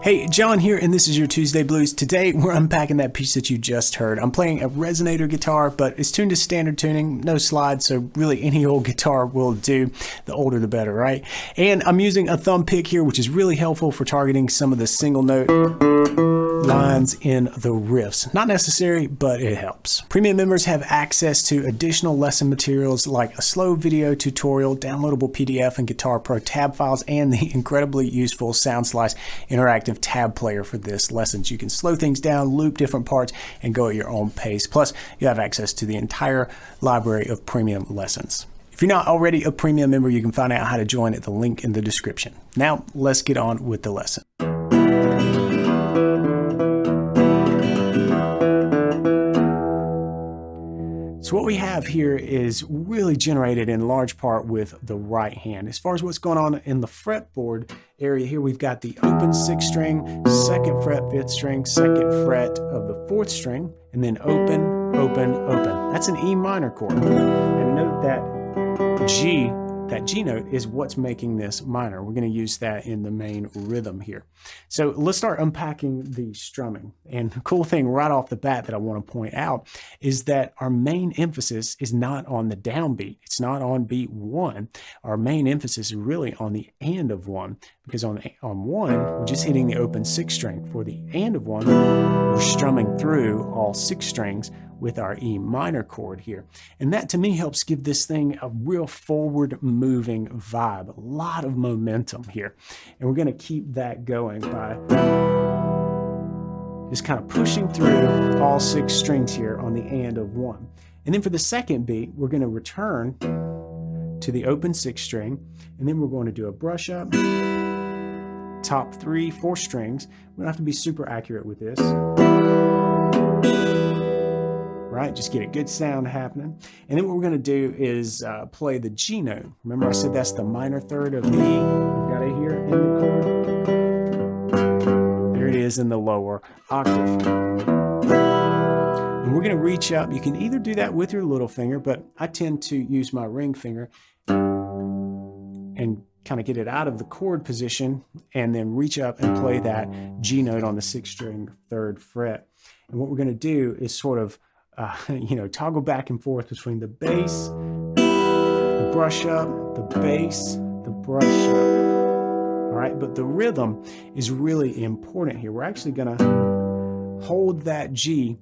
Hey, John here, and this is your Tuesday Blues. Today, we're unpacking that piece that you just heard. I'm playing a resonator guitar, but it's tuned to standard tuning, no slides, so really any old guitar will do. The older the better, right? And I'm using a thumb pick here, which is really helpful for targeting some of the single note lines in the riffs. Not necessary, but it helps. Premium members have access to additional lesson materials like a slow video tutorial, downloadable PDF and Guitar Pro tab files, and the incredibly useful SoundSlice interactive tab player for this lesson. You can slow things down, loop different parts, and go at your own pace. Plus, you have access to the entire library of premium lessons. If you're not already a premium member, you can find out how to join at the link in the description. Now, let's get on with the lesson. So what we have here is really generated in large part with the right hand. As far as what's going on in the fretboard area here, we've got the open 6th string, 2nd fret, 5th string, 2nd fret of the 4th string, and then open, open, open. That's an E minor chord. And note that G note is what's making this minor. We're going to use that in the main rhythm here. So let's start unpacking the strumming. And the cool thing right off the bat that I want to point out is that our main emphasis is not on the downbeat. It's not on beat 1. Our main emphasis is really on the and of 1, because on 1, we're just hitting the open 6th string. For the and of 1, we're strumming through all 6 strings with our E minor chord here. And that to me helps give this thing a real forward moving vibe, a lot of momentum here. And we're going to keep that going by just kind of pushing through all 6 strings here on the and of 1. And then for the second beat, we're going to return to the open 6th string, and then we're going to do a brush up, top 3, 4 strings. We don't have to be super accurate with this. Right, just get a good sound happening. And then what we're going to do is play the G note. Remember I said that's the minor third of the E. We've got it here in the chord. There it is in the lower octave. And we're going to reach up. You can either do that with your little finger, but I tend to use my ring finger and kind of get it out of the chord position and then reach up and play that G note on the 6th string, 3rd fret. And what we're going to do is sort of toggle back and forth between the bass, the brush up, the bass, the brush up. All right, but the rhythm is really important here. We're actually going to hold that G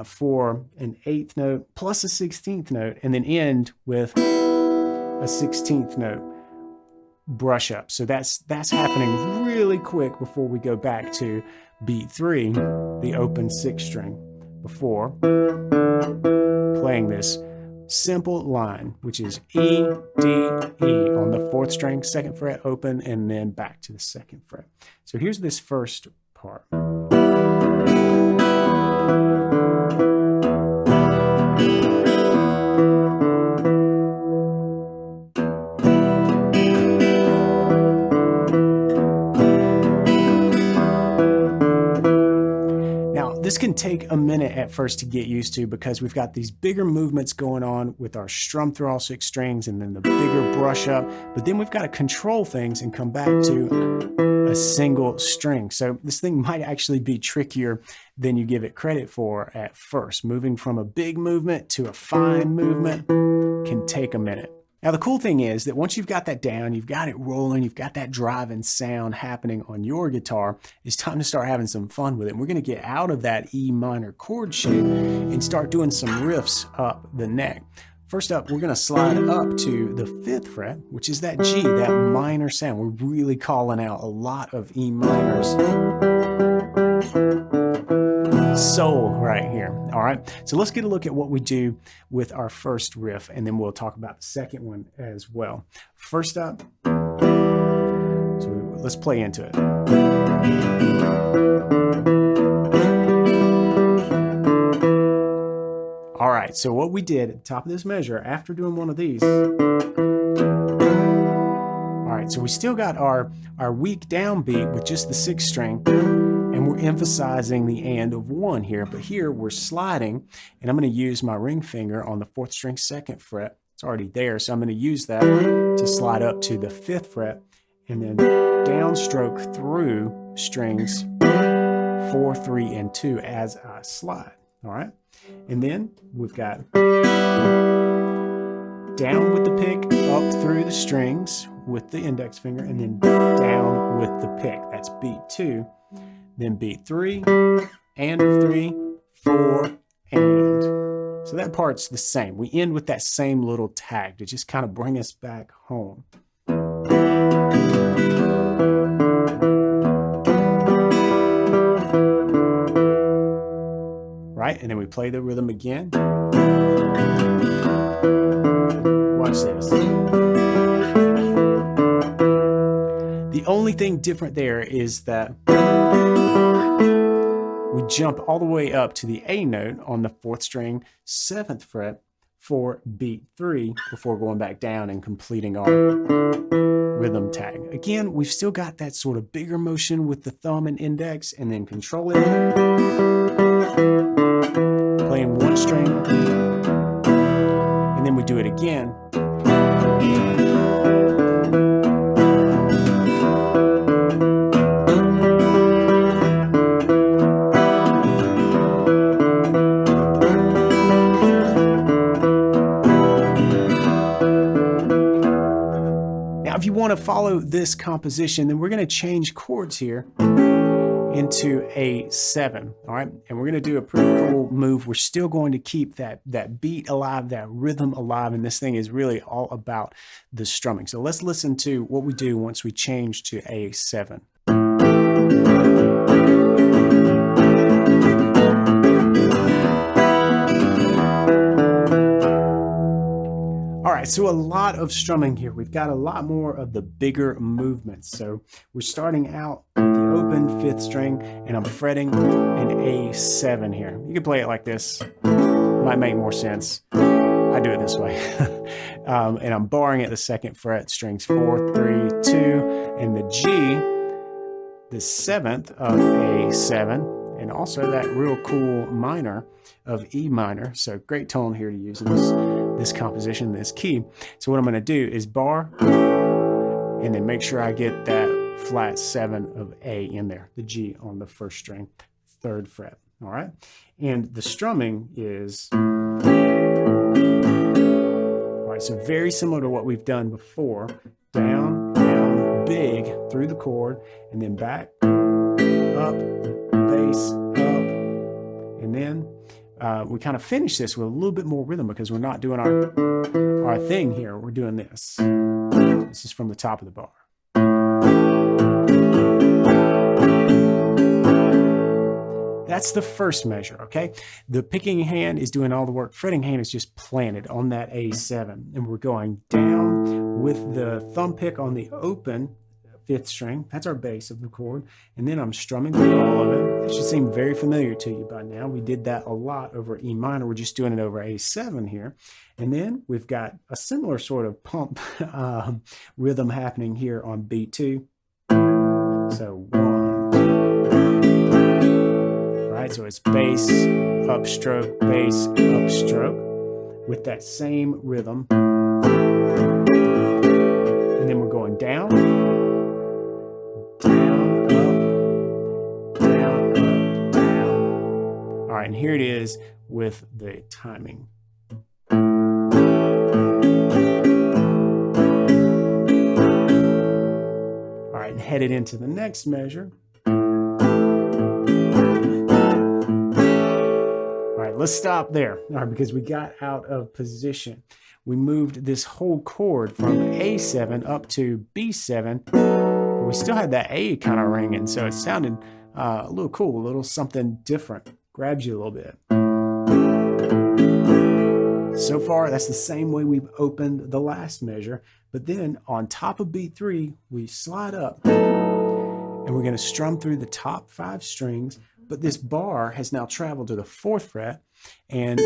for an 8th note plus a 16th note, and then end with a 16th note brush up. So that's happening really quick before we go back to beat 3, the open 6th string, before playing this simple line, which is E, D, E on the 4th string, 2nd fret open, and then back to the 2nd fret. So here's this first part. This can take a minute at first to get used to because we've got these bigger movements going on with our strum through all 6 strings and then the bigger brush up, but then we've got to control things and come back to a single string. So this thing might actually be trickier than you give it credit for at first. Moving from a big movement to a fine movement can take a minute. Now, the cool thing is that once you've got that down, you've got it rolling, you've got that driving sound happening on your guitar, it's time to start having some fun with it. And we're going to get out of that E minor chord shape and start doing some riffs up the neck. First up, we're going to slide up to the 5th fret, which is that G, that minor sound. We're really calling out a lot of E minors. Soul right here. All right, so let's get a look at what we do with our first riff, and then we'll talk about the second one as well. First up, so let's play into it. All right, so what we did at the top of this measure after doing one of these, all right, so we still got our weak downbeat with just the 6th string, and we're emphasizing the and of 1 here, but here we're sliding, and I'm going to use my ring finger on the 4th string, 2nd fret. It's already there, so I'm going to use that to slide up to the 5th fret and then downstroke through strings 4, 3, and 2 as I slide. All right, and then we've got down with the pick, up through the strings with the index finger, and then down with the pick. That's beat 2, then beat 3, and 3, 4, and. So that part's the same. We end with that same little tag to just kind of bring us back home. Right, and then we play the rhythm again. Watch this. The only thing different there is that we jump all the way up to the A note on the 4th string, 7th fret for beat 3 before going back down and completing our rhythm tag. Again, we've still got that sort of bigger motion with the thumb and index, and then controlling, playing 1 string, and then we do it again. Now, if you want to follow this composition, then we're going to change chords here into a 7, all right? And we're going to do a pretty cool move. We're still going to keep that beat alive, that rhythm alive, and this thing is really all about the strumming. So let's listen to what we do once we change to a 7. All right, so a lot of strumming here. We've got a lot more of the bigger movements. So we're starting out with the open 5th string, and I'm fretting an A7 here. You can play it like this. Might make more sense. I do it this way. And I'm barring at the 2nd fret, strings 4, 3, 2, and the G, the 7th of A7, and also that real cool minor of E minor. So great tone here to use in this composition, this key. So what I'm going to do is bar and then make sure I get that flat 7 of A in there, the G on the 1st string, 3rd fret. All right, and the strumming is all right. So very similar to what we've done before: down, down, big through the chord, and then back, up, bass, up, and then we kind of finish this with a little bit more rhythm because we're not doing our thing here. We're doing this. This is from the top of the bar. That's the first measure, okay? The picking hand is doing all the work. Fretting hand is just planted on that A7. And we're going down with the thumb pick on the open 5th string. That's our bass of the chord. And then I'm strumming through all of it. It should seem very familiar to you by now. We did that a lot over E minor. We're just doing it over A7 here. And then we've got a similar sort of pump rhythm happening here on beat 2. So 1. Right, so it's bass, upstroke, bass, upstroke with that same rhythm. And then we're going down, down, up, down, up, down. All right, and here it is with the timing. All right, and headed into the next measure. Let's stop there, all right, because we got out of position. We moved this whole chord from A7 up to B7, but we still had that A kind of ringing, so it sounded a little cool, a little something different. Grabs you a little bit. So far, that's the same way we've opened the last measure, but then on top of beat 3, we slide up, and we're going to strum through the top 5 strings. But this bar has now traveled to the 4th fret, and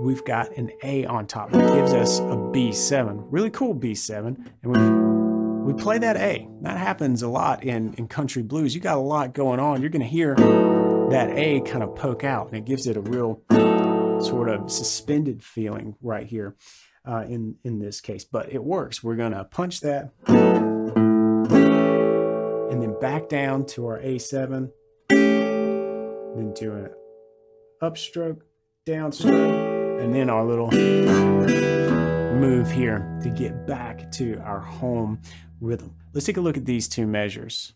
we've got an A on top. It gives us a B7, really cool B7, and we play that A. That happens a lot in country blues. You got a lot going on. You're going to hear that A kind of poke out, and it gives it a real sort of suspended feeling right here in this case. But it works. We're going to punch that. back down to our A7, then do an upstroke, downstroke, and then our little move here to get back to our home rhythm. Let's take a look at these two measures.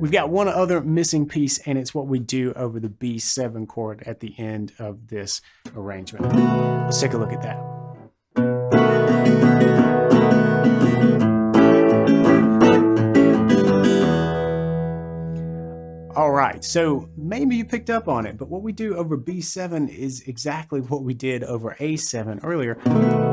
We've got one other missing piece, and it's what we do over the B7 chord at the end of this arrangement. Let's take a look at that. All right, so maybe you picked up on it, but what we do over B7 is exactly what we did over A7 earlier,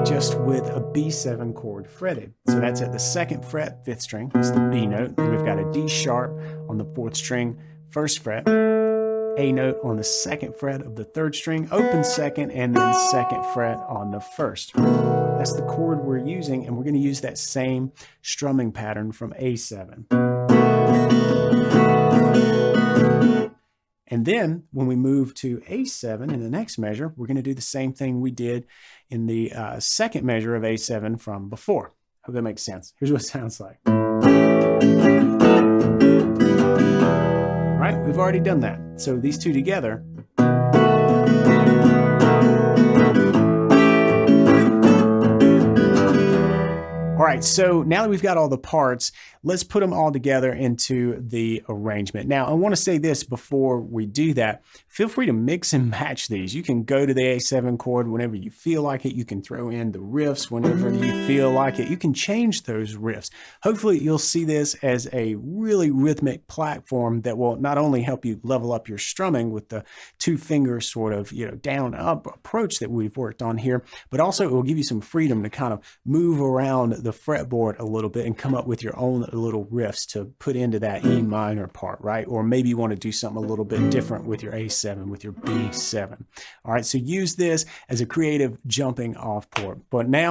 just with a B7 chord fretted. So that's at the 2nd fret, 5th string, it's the B note. We've got a D sharp on the 4th string, 1st fret, A note on the 2nd fret of the 3rd string, open 2nd, and then 2nd fret on the 1st. That's the chord we're using, and we're going to use that same strumming pattern from A7. And then when we move to A7 in the next measure, we're going to do the same thing we did in the 2nd measure of A7 from before. Hope that makes sense. Here's what it sounds like. All right, we've already done that. So these two together. All right, so now that we've got all the parts, let's put them all together into the arrangement. Now, I want to say this before we do that. Feel free to mix and match these. You can go to the A7 chord whenever you feel like it. You can throw in the riffs whenever you feel like it. You can change those riffs. Hopefully, you'll see this as a really rhythmic platform that will not only help you level up your strumming with the 2-finger sort of, down-up approach that we've worked on here, but also it will give you some freedom to kind of move around the fretboard a little bit and come up with your own little riffs to put into that E minor part, right? Or maybe you want to do something a little bit different with your A7, with your B7. All right, so use this as a creative jumping off chord. But now